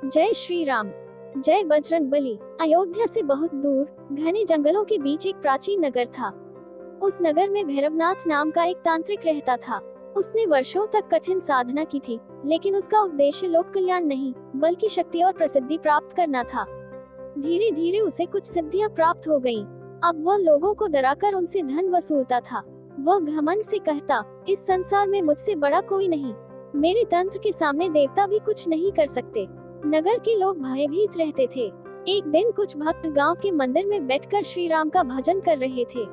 जय श्री राम। जय बजरंगबली। अयोध्या से बहुत दूर घने जंगलों के बीच एक प्राचीन नगर था। उस नगर में भैरवनाथ नाम का एक तांत्रिक रहता था। उसने वर्षों तक कठिन साधना की थी, लेकिन उसका उद्देश्य लोक कल्याण नहीं, बल्कि शक्ति और प्रसिद्धि प्राप्त करना था। धीरे धीरे उसे कुछ सिद्धियां प्राप्त हो गईं। अब वह लोगों को डराकर उनसे धन वसूलता था। वह घमंड से कहता, इस संसार में मुझसे बड़ा कोई नहीं, मेरे तंत्र के सामने देवता भी कुछ नहीं कर सकते। नगर के लोग भयभीत रहते थे। एक दिन कुछ भक्त गांव के मंदिर में बैठकर श्री राम का भजन कर रहे थे।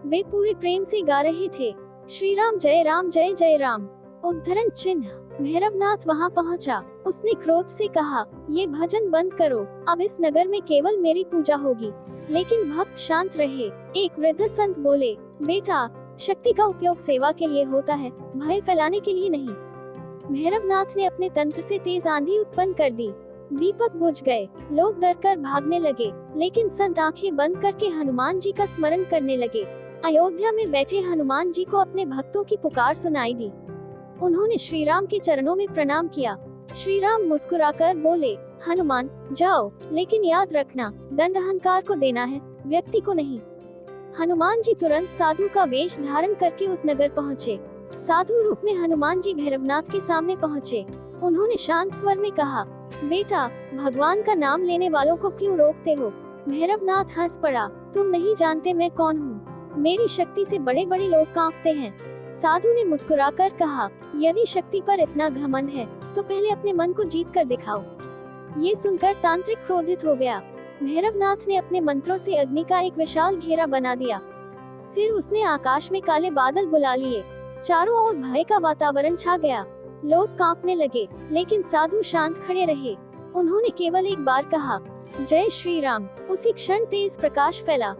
वे पूरे प्रेम से गा रहे थे, श्री राम जय जय राम। उद्धरण चिन्ह। भैरवनाथ वहां पहुंचा। उसने क्रोध से कहा, ये भजन बंद करो, अब इस नगर में केवल मेरी पूजा होगी। लेकिन भक्त शांत रहे। एक वृद्ध संत बोले, बेटा, शक्ति का उपयोग सेवा के लिए होता है, भय फैलाने के लिए नहीं। भैरवनाथ ने अपने तंत्र से तेज आंधी उत्पन्न कर दी। दीपक बुझ गए। लोग डरकर भागने लगे, लेकिन संत आंखें बंद करके हनुमान जी का स्मरण करने लगे। अयोध्या में बैठे हनुमान जी को अपने भक्तों की पुकार सुनाई दी। उन्होंने श्री राम के चरणों में प्रणाम किया। श्री राम मुस्कुराकर बोले, हनुमान जाओ, लेकिन याद रखना, दंड अहंकार को देना है, व्यक्ति को नहीं। हनुमान जी तुरंत साधु का वेश धारण करके उस नगर पहुँचे। साधु रूप में हनुमान जी भैरवनाथ के सामने पहुँचे। उन्होंने शांत स्वर में कहा, बेटा, भगवान का नाम लेने वालों को क्यों रोकते हो? भैरवनाथ हंस पड़ा, तुम नहीं जानते मैं कौन हूँ। मेरी शक्ति से बड़े बड़े लोग कांपते हैं। साधु ने मुस्कुराकर कहा, यदि शक्ति पर इतना घमंड है, तो पहले अपने मन को जीत कर दिखाओ। ये सुनकर तांत्रिक क्रोधित हो गया। भैरवनाथ ने अपने मंत्रों से अग्नि का एक विशाल घेरा बना दिया। फिर उसने आकाश में काले बादल बुला लिए। चारों ओर भय का वातावरण छा गया। लोग कांपने लगे, लेकिन साधु शांत खड़े रहे। उन्होंने केवल एक बार कहा, जय श्री राम। उसी क्षण तेज प्रकाश फैला।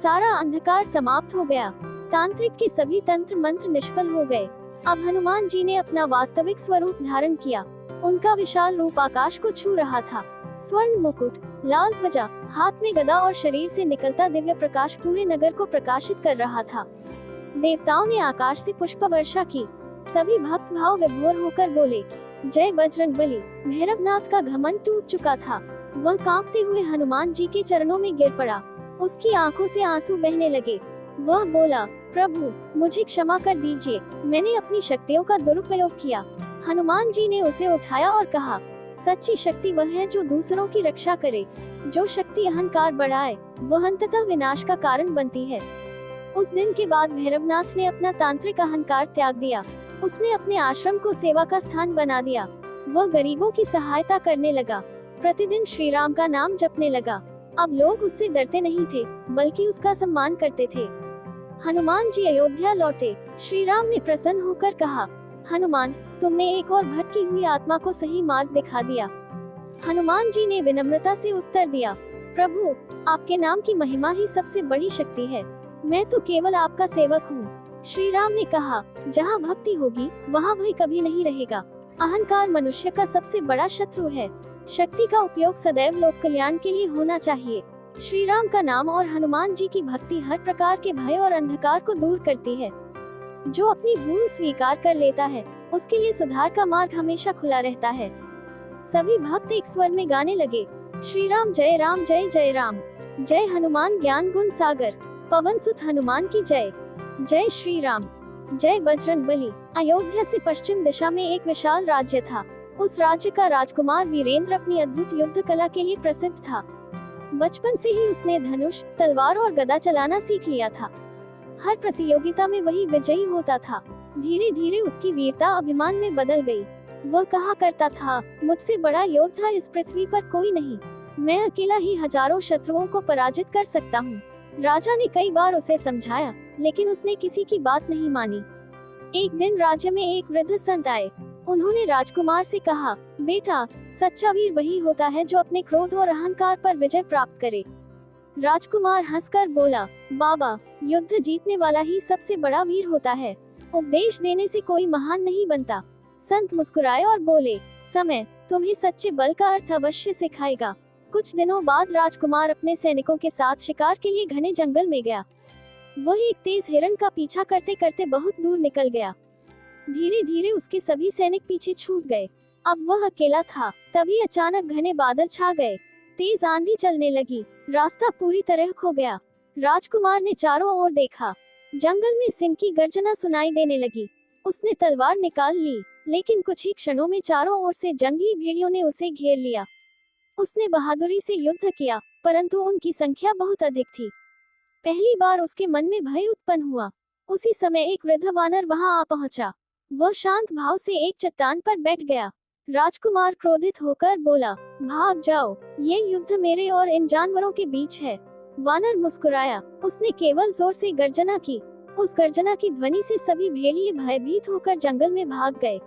सारा अंधकार समाप्त हो गया। तांत्रिक के सभी तंत्र मंत्र निष्फल हो गए। अब हनुमान जी ने अपना वास्तविक स्वरूप धारण किया। उनका विशाल रूप आकाश को छू रहा था। स्वर्ण मुकुट, लाल ध्वजा, हाथ में गदा और शरीर से निकलता दिव्य प्रकाश पूरे नगर को प्रकाशित कर रहा था। देवताओं ने आकाश से पुष्प वर्षा की। सभी भक्त भाव विभोर होकर बोले, जय बजरंगबली। भैरवनाथ का घमंड टूट चुका था। वह कांपते हुए हनुमान जी के चरणों में गिर पड़ा। उसकी आंखों से आंसू बहने लगे। वह बोला, प्रभु, मुझे क्षमा कर दीजिए, मैंने अपनी शक्तियों का दुरुपयोग किया। हनुमान जी ने उसे उठाया और कहा, सच्ची शक्ति वह है जो दूसरों की रक्षा करे। जो शक्ति अहंकार बढ़ाए, वह अंततः विनाश का कारण बनती है। उस दिन के बाद भैरवनाथ ने अपना तांत्रिक अहंकार त्याग दिया। उसने अपने आश्रम को सेवा का स्थान बना दिया। वह गरीबों की सहायता करने लगा। प्रतिदिन श्री राम का नाम जपने लगा। अब लोग उससे डरते नहीं थे, बल्कि उसका सम्मान करते थे। हनुमान जी अयोध्या लौटे। श्री राम ने प्रसन्न होकर कहा, हनुमान, तुमने एक और भटकी हुई आत्मा को सही मार्ग दिखा दिया। हनुमान जी ने विनम्रता से उत्तर दिया, प्रभु, आपके नाम की महिमा ही सबसे बड़ी शक्ति है। मैं तो केवल आपका सेवक हूँ। श्री राम ने कहा, जहाँ भक्ति होगी, वहाँ भय कभी नहीं रहेगा। अहंकार मनुष्य का सबसे बड़ा शत्रु है। शक्ति का उपयोग सदैव लोक कल्याण के लिए होना चाहिए। श्री राम का नाम और हनुमान जी की भक्ति हर प्रकार के भय और अंधकार को दूर करती है। जो अपनी भूल स्वीकार कर लेता है, उसके लिए सुधार का मार्ग हमेशा खुला रहता है। सभी भक्त एक स्वर में गाने लगे, श्री राम जय जय राम। जय हनुमान ज्ञान गुण सागर, पवन सुत हनुमान की जय। जय श्री राम। जय बजरंगबली। अयोध्या से पश्चिम दिशा में एक विशाल राज्य था। उस राज्य का राजकुमार वीरेंद्र अपनी अद्भुत युद्ध कला के लिए प्रसिद्ध था। बचपन से ही उसने धनुष, तलवार और गदा चलाना सीख लिया था। हर प्रतियोगिता में वही विजयी होता था। धीरे धीरे उसकी वीरता अभिमान में बदल गई। वह कहा करता था, मुझसे बड़ा योद्धा इस पृथ्वी पर कोई नहीं। मैं अकेला ही हजारों शत्रुओं को पराजित कर सकता हूँ। राजा ने कई बार उसे समझाया, लेकिन उसने किसी की बात नहीं मानी। एक दिन राज्य में एक वृद्ध संत आए। उन्होंने राजकुमार से कहा, बेटा, सच्चा वीर वही होता है जो अपने क्रोध और अहंकार पर विजय प्राप्त करे। राजकुमार हंसकर बोला, बाबा, युद्ध जीतने वाला ही सबसे बड़ा वीर होता है। उपदेश देने से कोई महान नहीं बनता। संत मुस्कुराए और बोले, समय तुम्हें सच्चे बल का अर्थ अवश्य सिखाएगा। कुछ दिनों बाद राजकुमार अपने सैनिकों के साथ शिकार के लिए घने जंगल में गया। वह एक तेज हिरण का पीछा करते करते बहुत दूर निकल गया। धीरे धीरे उसके सभी सैनिक पीछे छूट गए। अब वह अकेला था। तभी अचानक घने बादल छा गए, तेज आंधी चलने लगी, रास्ता पूरी तरह खो गया। राजकुमार ने चारों ओर देखा, जंगल में सिंह की गर्जना सुनाई देने लगी। उसने तलवार निकाल ली, लेकिन कुछ ही क्षणों में चारों ओर से जंगली भेड़ियों ने उसे घेर लिया। उसने बहादुरी से युद्ध किया, परंतु उनकी संख्या बहुत अधिक थी। पहली बार उसके मन में भय उत्पन्न हुआ। उसी समय एक वृद्ध वानर वहां आ पहुंचा। वह शांत भाव से एक चट्टान पर बैठ गया। राजकुमार क्रोधित होकर बोला, भाग जाओ, ये युद्ध मेरे और इन जानवरों के बीच है। वानर मुस्कुराया, उसने केवल जोर से गर्जना की। उस गर्जना की ध्वनि से सभी भेड़िए भयभीत होकर जंगल में भाग गए।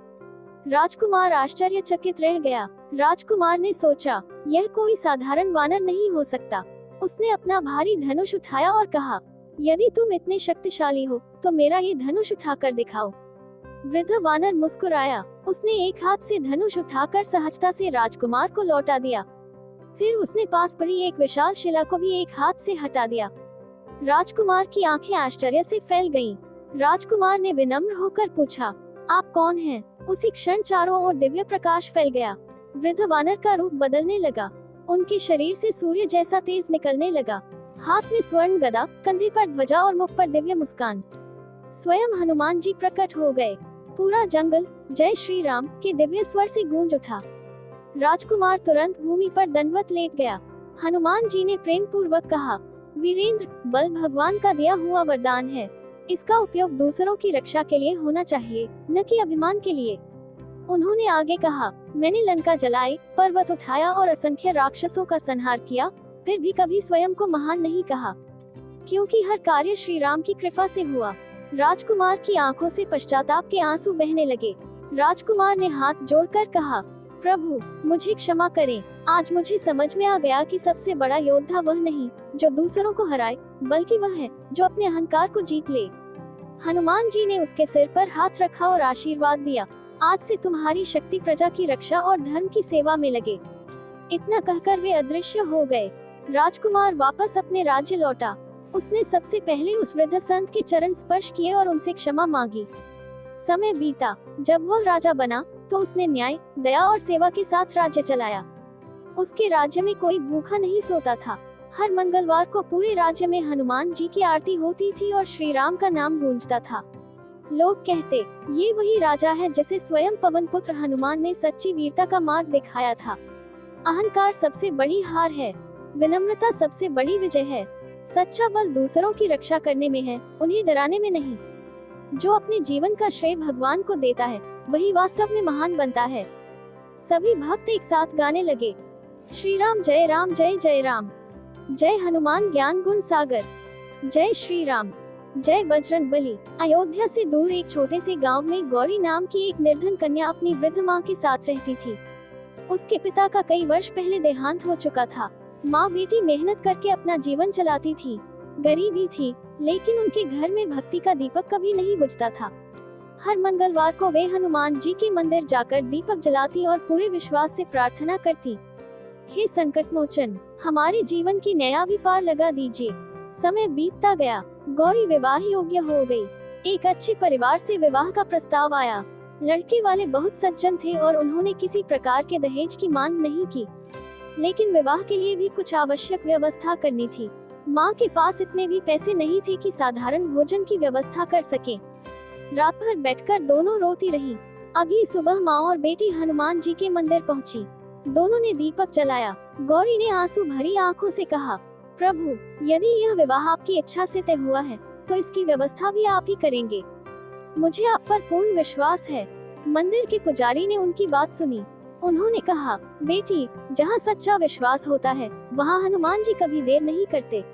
राजकुमार आश्चर्यचकित रह गया। राजकुमार ने सोचा, यह कोई साधारण वानर नहीं हो सकता। उसने अपना भारी धनुष उठाया और कहा, यदि तुम इतने शक्तिशाली हो, तो मेरा ये धनुष उठाकर दिखाओ। वृद्ध वानर मुस्कुराया। उसने एक हाथ से धनुष उठाकर सहजता से राजकुमार को लौटा दिया। फिर उसने पास पड़ी एक विशाल शिला को भी एक हाथ से हटा दिया। राजकुमार की आंखें आश्चर्य से फैल गईं। राजकुमार ने विनम्र होकर पूछा, आप कौन हैं? उसी क्षण चारों ओर दिव्य प्रकाश फैल गया। वृद्ध वानर का रूप बदलने लगा। उनके शरीर से सूर्य जैसा तेज निकलने लगा। हाथ में स्वर्ण गदा, कंधे पर ध्वजा और मुख पर दिव्य मुस्कान। स्वयं हनुमान जी प्रकट हो गए। पूरा जंगल जय श्री राम के दिव्य स्वर से गूंज उठा। राजकुमार तुरंत भूमि पर दंडवत लेट गया। हनुमान जी ने प्रेम पूर्वक कहा, वीरेंद्र, बल भगवान का दिया हुआ वरदान है। इसका उपयोग दूसरों की रक्षा के लिए होना चाहिए, न कि अभिमान के लिए। उन्होंने आगे कहा, मैंने लंका जलाई, पर्वत उठाया और असंख्य राक्षसों का संहार किया, फिर भी कभी स्वयं को महान नहीं कहा, क्योंकि हर कार्य श्री राम की कृपा से हुआ। राजकुमार की आंखों से पश्चाताप के आंसू बहने लगे। राजकुमार ने हाथ जोड़कर कहा, प्रभु, मुझे क्षमा करें। आज मुझे समझ में आ गया कि सबसे बड़ा योद्धा वह नहीं जो दूसरों को हराए, बल्कि वह है जो अपने अहंकार को जीत ले। हनुमान जी ने उसके सिर पर हाथ रखा और आशीर्वाद दिया, आज से तुम्हारी शक्ति प्रजा की रक्षा और धर्म की सेवा में लगे। इतना कहकर वे अदृश्य हो गए। राजकुमार वापस अपने राज्य लौटा। उसने सबसे पहले उस वृद्ध संत के चरण स्पर्श किए और उनसे क्षमा मांगी। समय बीता। जब वह राजा बना तो उसने न्याय, दया और सेवा के साथ राज्य चलाया। उसके राज्य में कोई भूखा नहीं सोता था। हर मंगलवार को पूरे राज्य में हनुमान जी की आरती होती थी और श्री राम का नाम गूंजता था। लोग कहते, ये वही राजा है जिसे स्वयं पवन पुत्र हनुमान ने सच्ची वीरता का मार्ग दिखाया था। अहंकार सबसे बड़ी हार है, विनम्रता सबसे बड़ी विजय है। सच्चा बल दूसरों की रक्षा करने में है, उन्हें डराने में नहीं। जो अपने जीवन का श्रेय भगवान को देता है, वही वास्तव में महान बनता है। सभी भक्त एक साथ गाने लगे, श्री राम जय जय राम, जय हनुमान ज्ञान गुण सागर, जय श्री राम, जय बजरंग बली। अयोध्या से दूर एक छोटे से गांव में गौरी नाम की एक निर्धन कन्या अपनी वृद्ध माँ के साथ रहती थी। उसके पिता का कई वर्ष पहले देहांत हो चुका था। माँ बेटी मेहनत करके अपना जीवन चलाती थी। गरीबी थी, लेकिन उनके घर में भक्ति का दीपक कभी नहीं बुझता था। हर मंगलवार को वे हनुमान जी के मंदिर जाकर दीपक जलाती और पूरे विश्वास से प्रार्थना करती, हे संकट मोचन, हमारे जीवन की नया भी पार लगा दीजिए। समय बीतता गया। गौरी विवाह योग्य हो गई। एक अच्छे परिवार से विवाह का प्रस्ताव आया। लड़के वाले बहुत सज्जन थे और उन्होंने किसी प्रकार के दहेज की मांग नहीं की, लेकिन विवाह के लिए भी कुछ आवश्यक व्यवस्था करनी थी। माँ के पास इतने भी पैसे नहीं थे कि साधारण भोजन की व्यवस्था कर सके। रात भर बैठकर दोनों रोती रहीं। अगली सुबह माँ और बेटी हनुमान जी के मंदिर पहुँची। दोनों ने दीपक जलाया। गौरी ने आंसू भरी आंखों से कहा, प्रभु, यदि यह विवाह आपकी इच्छा से तय हुआ है, तो इसकी व्यवस्था भी आप ही करेंगे। मुझे आप पर पूर्ण विश्वास है। मंदिर के पुजारी ने उनकी बात सुनी। उन्होंने कहा, बेटी, जहाँ सच्चा विश्वास होता है, वहाँ हनुमान जी कभी देर नहीं करते।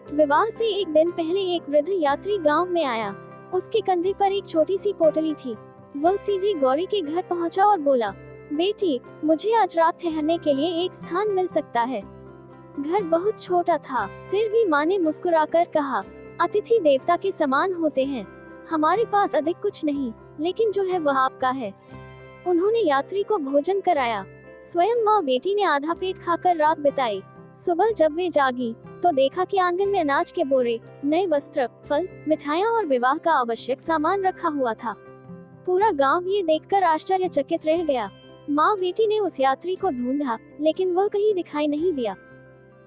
विवाह से एक दिन पहले एक वृद्ध यात्री गांव में आया। उसके कंधे पर एक छोटी सी पोटली थी। वह सीधे गौरी के घर पहुंचा और बोला, बेटी, मुझे आज रात ठहरने के लिए एक स्थान मिल सकता है। घर बहुत छोटा था, फिर भी माँ ने मुस्कुराकर कहा, अतिथि देवता के समान होते हैं। हमारे पास अधिक कुछ नहीं, लेकिन जो है वह आपका है। उन्होंने यात्री को भोजन कराया। स्वयं माँ बेटी ने आधा पेट खाकर रात बिताई। सुबह जब वे जागी तो देखा कि आंगन में अनाज के बोरे, नए वस्त्र, फल, मिठाइयाँ और विवाह का आवश्यक सामान रखा हुआ था। पूरा गांव ये देखकर आश्चर्यचकित रह गया। माँ बेटी ने उस यात्री को ढूंढा, लेकिन वह कहीं दिखाई नहीं दिया।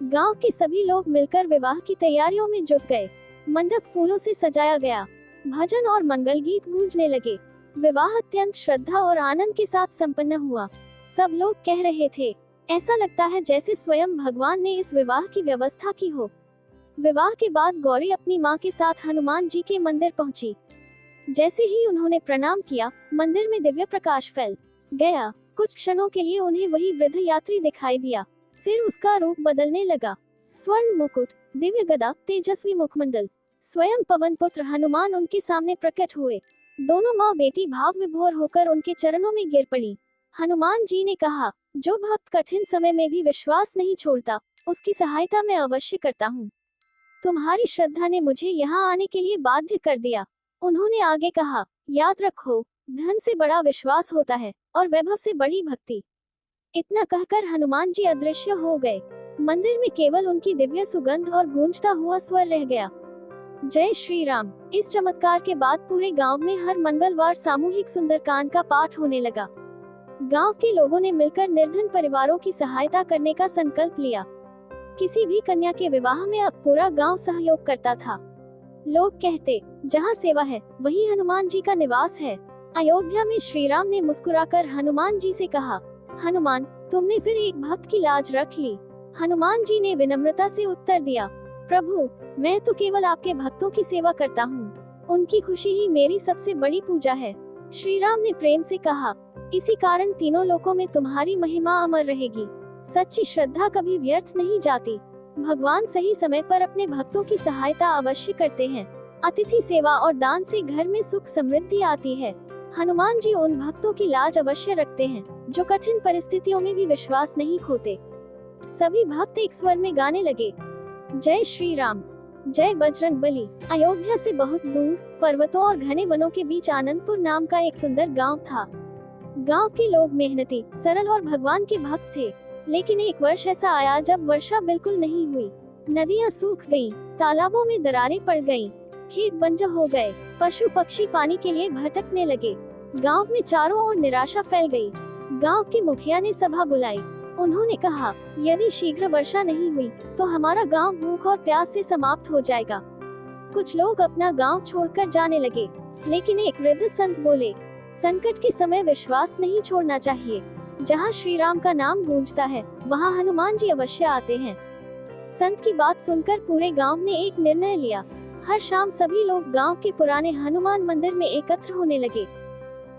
गांव के सभी लोग मिलकर विवाह की तैयारियों में जुट गए। मंडप फूलों से सजाया गया, भजन और मंगल गीत गूंजने लगे। विवाह अत्यंत श्रद्धा और आनंद के साथ संपन्न हुआ। सब लोग कह रहे थे, ऐसा लगता है जैसे स्वयं भगवान ने इस विवाह की व्यवस्था की हो। विवाह के बाद गौरी अपनी माँ के साथ हनुमान जी के मंदिर पहुंची। जैसे ही उन्होंने प्रणाम किया, मंदिर में दिव्य प्रकाश फैल गया। कुछ क्षणों के लिए उन्हें वही वृद्ध यात्री दिखाई दिया, फिर उसका रूप बदलने लगा। स्वर्ण मुकुट, दिव्य गदा, तेजस्वी मुखमंडल, स्वयं पवन पुत्र हनुमान उनके सामने प्रकट हुए। दोनों माँ बेटी भाव विभोर होकर उनके चरणों में गिर पड़ी। हनुमान जी ने कहा, जो भक्त कठिन समय में भी विश्वास नहीं छोड़ता, उसकी सहायता मैं अवश्य करता हूँ। तुम्हारी श्रद्धा ने मुझे यहाँ आने के लिए बाध्य कर दिया। उन्होंने आगे कहा, याद रखो, धन से बड़ा विश्वास होता है और वैभव से बड़ी भक्ति। इतना कहकर हनुमान जी अदृश्य हो गए। मंदिर में केवल उनकी दिव्य सुगंध और गूंजता हुआ स्वर रह गया। जय श्री राम। इस चमत्कार के बाद पूरे गांव में हर मंगलवार सामूहिक सुंदरकांड का पाठ होने लगा। गांव के लोगों ने मिलकर निर्धन परिवारों की सहायता करने का संकल्प लिया। किसी भी कन्या के विवाह में अब पूरा गांव सहयोग करता था। लोग कहते, जहां सेवा है वहीं हनुमान जी का निवास है। अयोध्या में श्री राम ने मुस्कुराकर हनुमान जी से कहा, हनुमान, तुमने फिर एक भक्त की लाज रख ली। हनुमान जी ने विनम्रता से उत्तर दिया, प्रभु, मैं तो केवल आपके भक्तों की सेवा करता हूँ। उनकी खुशी ही मेरी सबसे बड़ी पूजा है। श्री राम ने प्रेम से कहा, इसी कारण तीनों लोकों में तुम्हारी महिमा अमर रहेगी। सच्ची श्रद्धा कभी व्यर्थ नहीं जाती। भगवान सही समय पर अपने भक्तों की सहायता अवश्य करते हैं। अतिथि सेवा और दान से घर में सुख समृद्धि आती है। हनुमान जी उन भक्तों की लाज अवश्य रखते हैं जो कठिन परिस्थितियों में भी विश्वास नहीं खोते। सभी भक्त एक स्वर में गाने लगे, जय श्री राम, जय बजरंगबली। अयोध्या से बहुत दूर पर्वतों और घने वनों के बीच आनंदपुर नाम का एक सुंदर गांव था। गांव के लोग मेहनती, सरल और भगवान के भक्त थे। लेकिन एक वर्ष ऐसा आया जब वर्षा बिल्कुल नहीं हुई। नदियां सूख गईं, तालाबों में दरारें पड़ गईं, खेत बंजर हो गए, पशु पक्षी पानी के लिए भटकने लगे। गांव में चारों ओर निराशा फैल गई। गांव के मुखिया ने सभा बुलाई। उन्होंने कहा, यदि शीघ्र वर्षा नहीं हुई तो हमारा गांव भूख और प्यास से समाप्त हो जाएगा। कुछ लोग अपना गांव छोड़कर जाने लगे, लेकिन एक वृद्ध संत बोले, संकट के समय विश्वास नहीं छोड़ना चाहिए। जहां श्री राम का नाम गूंजता है, वहां हनुमान जी अवश्य आते हैं। संत की बात सुनकर पूरे गांव ने एक निर्णय लिया। हर शाम सभी लोग गांव के पुराने हनुमान मंदिर में एकत्र होने लगे।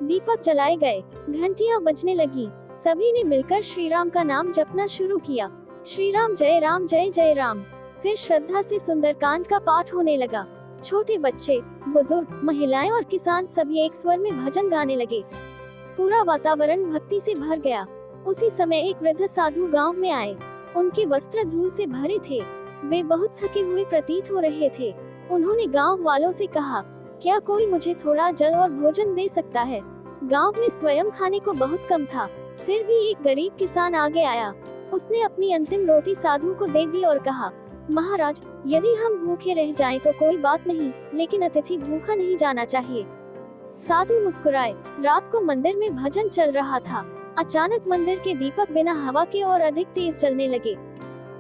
दीपक जलाए गए, घंटियां बजने लगी। सभी ने मिलकर श्री राम का नाम जपना शुरू किया। श्री राम जय जय राम। फिर श्रद्धा से सुंदरकांड का पाठ होने लगा। छोटे बच्चे, बुजुर्ग, महिलाएं और किसान सभी एक स्वर में भजन गाने लगे। पूरा वातावरण भक्ति से भर गया। उसी समय एक वृद्ध साधु गांव में आए। उनके वस्त्र धूल से भरे थे। वे बहुत थके हुए प्रतीत हो रहे थे। उन्होंने गांव वालों से कहा, क्या कोई मुझे थोड़ा जल और भोजन दे सकता है? गांव में स्वयं खाने को बहुत कम था। फिर भी एक गरीब किसान आगे आया। उसने अपनी अंतिम रोटी साधु को दे दी और कहा, महाराज, यदि हम भूखे रह जाएं तो कोई बात नहीं, लेकिन अतिथि भूखा नहीं जाना चाहिए। साधु मुस्कुराए। रात को मंदिर में भजन चल रहा था। अचानक मंदिर के दीपक बिना हवा के और अधिक तेज जलने लगे।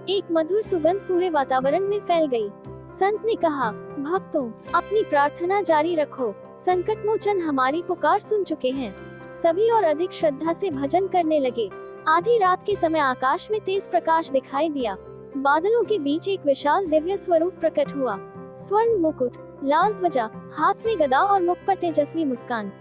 एक मधुर सुगंध पूरे वातावरण में फैल गई। संत ने कहा, भक्तों, अपनी प्रार्थना जारी रखो। संकट मोचन हमारी पुकार सुन चुके हैं। सभी और अधिक श्रद्धा से भजन करने लगे। आधी रात के समय आकाश में तेज प्रकाश दिखाई दिया। बादलों के बीच एक विशाल दिव्य स्वरूप प्रकट हुआ। स्वर्ण मुकुट, लाल ध्वजा, हाथ में गदा और मुख पर तेजस्वी मुस्कान।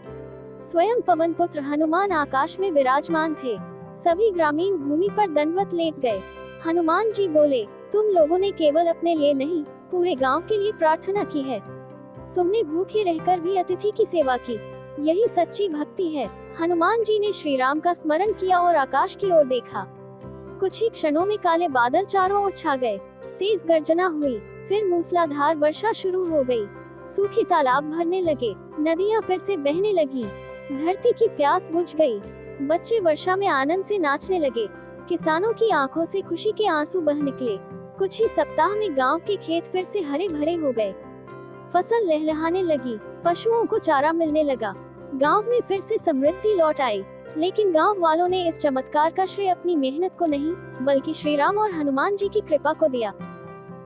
स्वयं पवन पुत्र हनुमान आकाश में विराजमान थे। सभी ग्रामीण भूमि पर दंडवत लेट गए। हनुमान जी बोले, तुम लोगों ने केवल अपने लिए नहीं, पूरे गांव के लिए प्रार्थना की है। तुमने भूखे रहकर भी अतिथि की सेवा की। यही सच्ची भक्ति है। हनुमान जी ने श्री राम का स्मरण किया और आकाश की ओर देखा। कुछ ही क्षणों में काले बादल चारों ओर छा गए। तेज गर्जना हुई, फिर मूसलाधार वर्षा शुरू हो गई। सूखे तालाब भरने लगे, नदियां फिर से बहने लगी। धरती की प्यास बुझ गई। बच्चे वर्षा में आनंद से नाचने लगे। किसानों की आंखों से खुशी के आंसू बह निकले। कुछ ही सप्ताह में गांव के खेत फिर से हरे भरे हो गए। फसल लहलहाने लगी, पशुओं को चारा मिलने लगा। गांव में फिर से समृद्धि लौट आई। लेकिन गांव वालों ने इस चमत्कार का श्रेय अपनी मेहनत को नहीं, बल्कि श्री राम और हनुमान जी की कृपा को दिया।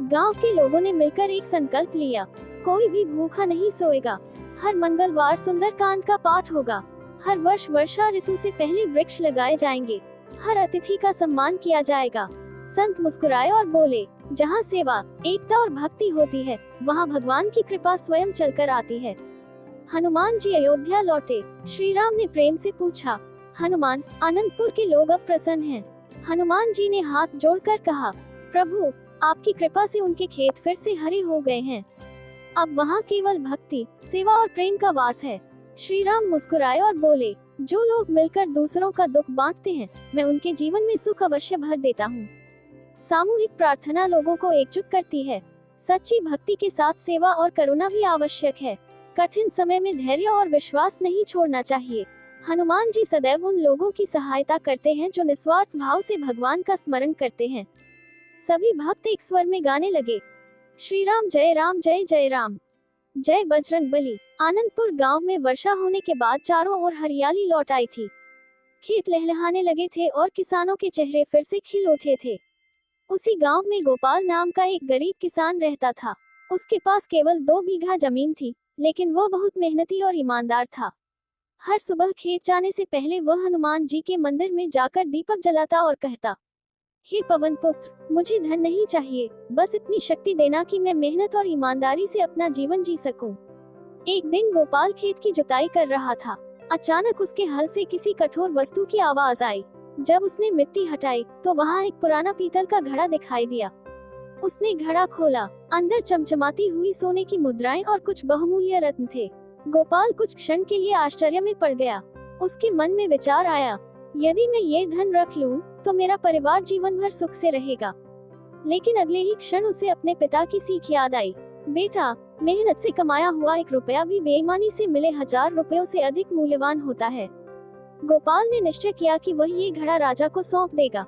गांव के लोगों ने मिलकर एक संकल्प लिया, कोई भी भूखा नहीं सोएगा। हर मंगलवार सुंदरकांड का पाठ होगा। हर वर्ष वर्षा ऋतु से पहले वृक्ष लगाए जाएंगे। हर अतिथि का सम्मान किया जाएगा। संत मुस्कुराए और बोले, जहाँ सेवा, एकता और भक्ति होती है, वहाँ भगवान की कृपा स्वयं चलकर आती है। हनुमान जी अयोध्या लौटे। श्री राम ने प्रेम से पूछा, हनुमान, अनंतपुर के लोग अब प्रसन्न हैं। हनुमान जी ने हाथ जोड़कर कहा, प्रभु, आपकी कृपा से उनके खेत फिर से हरे हो गए हैं। अब वहाँ केवल भक्ति, सेवा और प्रेम का वास है। श्री राम मुस्कुराए और बोले, जो लोग मिलकर दूसरों का दुख बांटते हैं, मैं उनके जीवन में सुख अवश्य भर देता हूँ। सामूहिक प्रार्थना लोगों को एकजुट करती है। सच्ची भक्ति के साथ सेवा और करुणा भी आवश्यक है। कठिन समय में धैर्य और विश्वास नहीं छोड़ना चाहिए। हनुमान जी सदैव उन लोगों की सहायता करते हैं जो निस्वार्थ भाव से भगवान का स्मरण करते हैं। सभी भक्त एक स्वर में गाने लगे, श्री राम जय राम जय जय राम, जय बजरंगबली। आनंदपुर गांव में वर्षा होने के बाद चारों ओर हरियाली लौट आई थी। खेत लहलहाने लगे थे और किसानों के चेहरे फिर से खिल उठे थे। उसी गांव में गोपाल नाम का एक गरीब किसान रहता था। उसके पास केवल 2 बीघा जमीन थी, लेकिन वो बहुत मेहनती और ईमानदार था। हर सुबह खेत जाने से पहले वह हनुमान जी के मंदिर में जाकर दीपक जलाता और कहता, हे पवन पुत्र, मुझे धन नहीं चाहिए, बस इतनी शक्ति देना कि मैं मेहनत और ईमानदारी से अपना जीवन जी सकूं। एक दिन गोपाल खेत की जुताई कर रहा था। अचानक उसके हल से किसी कठोर वस्तु की आवाज आई। जब उसने मिट्टी हटाई तो वहाँ एक पुराना पीतल का घड़ा दिखाई दिया। उसने घड़ा खोला। अंदर चमचमाती हुई सोने की मुद्राएं और कुछ बहुमूल्य रत्न थे। गोपाल कुछ क्षण के लिए आश्चर्य में पड़ गया। उसके मन में विचार आया, यदि मैं ये धन रख लूं, तो मेरा परिवार जीवन भर सुख से रहेगा। लेकिन अगले ही क्षण उसे अपने पिता की सीख याद आई। बेटा, मेहनत से कमाया हुआ 1 रुपया भी बेईमानी से मिले 1000 रुपयों से अधिक मूल्यवान होता है। गोपाल ने निश्चय किया कि वह ये घड़ा राजा को सौंप देगा।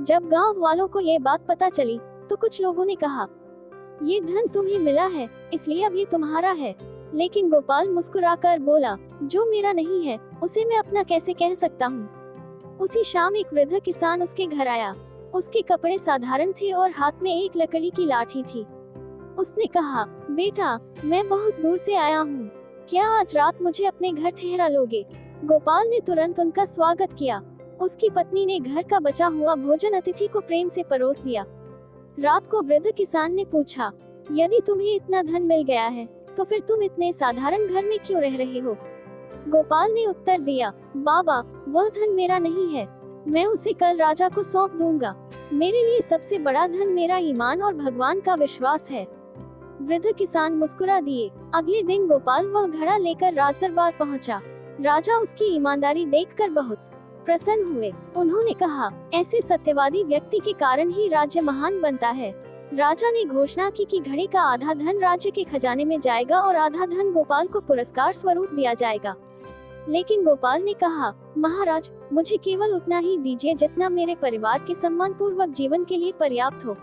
जब गांव वालों को ये बात पता चली तो कुछ लोगों ने कहा, ये धन तुम्हें मिला है, इसलिए अब ये तुम्हारा है। लेकिन गोपाल मुस्कुराकर बोला, जो मेरा नहीं है उसे मैं अपना कैसे कह सकता हूँ। उसी शाम एक वृद्ध किसान उसके घर आया। उसके कपड़े साधारण थे और हाथ में एक लकड़ी की लाठी थी। उसने कहा, बेटा, मैं बहुत दूर से आया हूँ, क्या आज रात मुझे अपने घर ठहरा लोगे? गोपाल ने तुरंत उनका स्वागत किया। उसकी पत्नी ने घर का बचा हुआ भोजन अतिथि को प्रेम से परोस दिया। रात को वृद्ध किसान ने पूछा, यदि तुम्हें इतना धन मिल गया है तो फिर तुम इतने साधारण घर में क्यों रह रहे हो? गोपाल ने उत्तर दिया, बाबा, वह धन मेरा नहीं है, मैं उसे कल राजा को सौंप दूंगा। मेरे लिए सबसे बड़ा धन मेरा ईमान और भगवान का विश्वास है। वृद्ध किसान मुस्कुरा दिए। अगले दिन गोपाल वह घड़ा लेकर राजदरबार पहुंचा। राजा उसकी ईमानदारी देखकर बहुत प्रसन्न हुए। उन्होंने कहा, ऐसे सत्यवादी व्यक्ति के कारण ही राज्य महान बनता है। राजा ने घोषणा की कि घड़े का आधा धन राज्य के खजाने में जाएगा और आधा धन गोपाल को पुरस्कार स्वरूप दिया जाएगा। लेकिन गोपाल ने कहा, महाराज, मुझे केवल उतना ही दीजिए जितना मेरे परिवार के सम्मान पूर्वक जीवन के लिए पर्याप्त हो।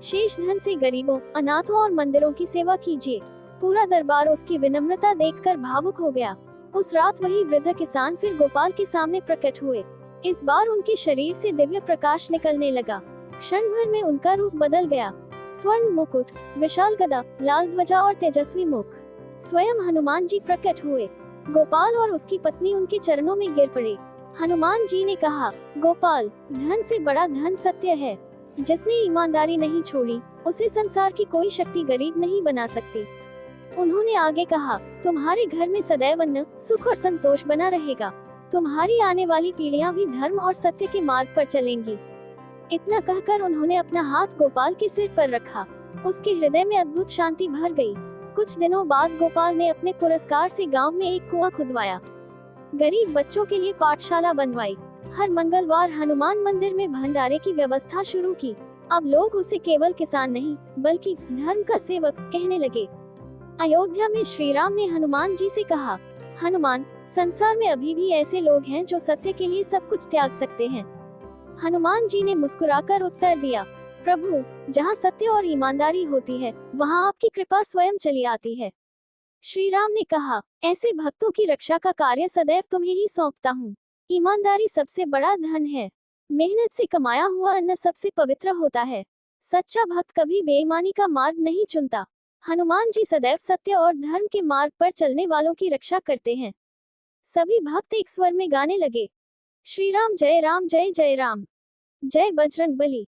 शेष धन से गरीबों, अनाथों और मंदिरों की सेवा कीजिए। पूरा दरबार उसकी विनम्रता देखकर भावुक हो गया। उस रात वही वृद्ध किसान फिर गोपाल के सामने प्रकट हुए। इस बार उनके शरीर से दिव्य प्रकाश निकलने लगा। क्षण भर में उनका रूप बदल गया। स्वर्ण मुकुट, विशाल गदा, लाल ध्वजा और तेजस्वी मुख। स्वयं हनुमान जी प्रकट हुए। गोपाल और उसकी पत्नी उनके चरणों में गिर पड़े। हनुमान जी ने कहा, गोपाल, धन से बड़ा धन सत्य है। जिसने ईमानदारी नहीं छोड़ी, उसे संसार की कोई शक्ति गरीब नहीं बना सकती। उन्होंने आगे कहा, तुम्हारे घर में सदैव अन्न, सुख और संतोष बना रहेगा। तुम्हारी आने वाली पीढ़ियां भी धर्म और सत्य के मार्ग पर चलेंगी। इतना कहकर उन्होंने अपना हाथ गोपाल के सिर पर रखा। उसके हृदय में अद्भुत शांति भर गई। कुछ दिनों बाद गोपाल ने अपने पुरस्कार से गांव में एक कुआं खुदवाया। गरीब बच्चों के लिए पाठशाला बनवाई। हर मंगलवार हनुमान मंदिर में भंडारे की व्यवस्था शुरू की। अब लोग उसे केवल किसान नहीं, बल्कि धर्म का सेवक कहने लगे। अयोध्या में श्री राम ने हनुमान जी से कहा, हनुमान, संसार में अभी भी ऐसे लोग हैं जो सत्य के लिए सब कुछ त्याग सकते हैं। हनुमान जी ने मुस्कुराकर उत्तर दिया, प्रभु, जहाँ सत्य और ईमानदारी होती है, वहाँ आपकी कृपा स्वयं चली आती है। श्री राम ने कहा, ऐसे भक्तों की रक्षा का कार्य सदैव तुम्हें ही सौंपता हूँ। ईमानदारी सबसे बड़ा धन है। मेहनत से कमाया हुआ अन्न सबसे पवित्र होता है। सच्चा भक्त कभी बेईमानी का मार्ग नहीं चुनता। हनुमान जी सदैव सत्य और धर्म के मार्ग पर चलने वालों की रक्षा करते हैं। सभी भक्त एक स्वर में गाने लगे, श्री राम जय जय राम, जय बजरंग बली।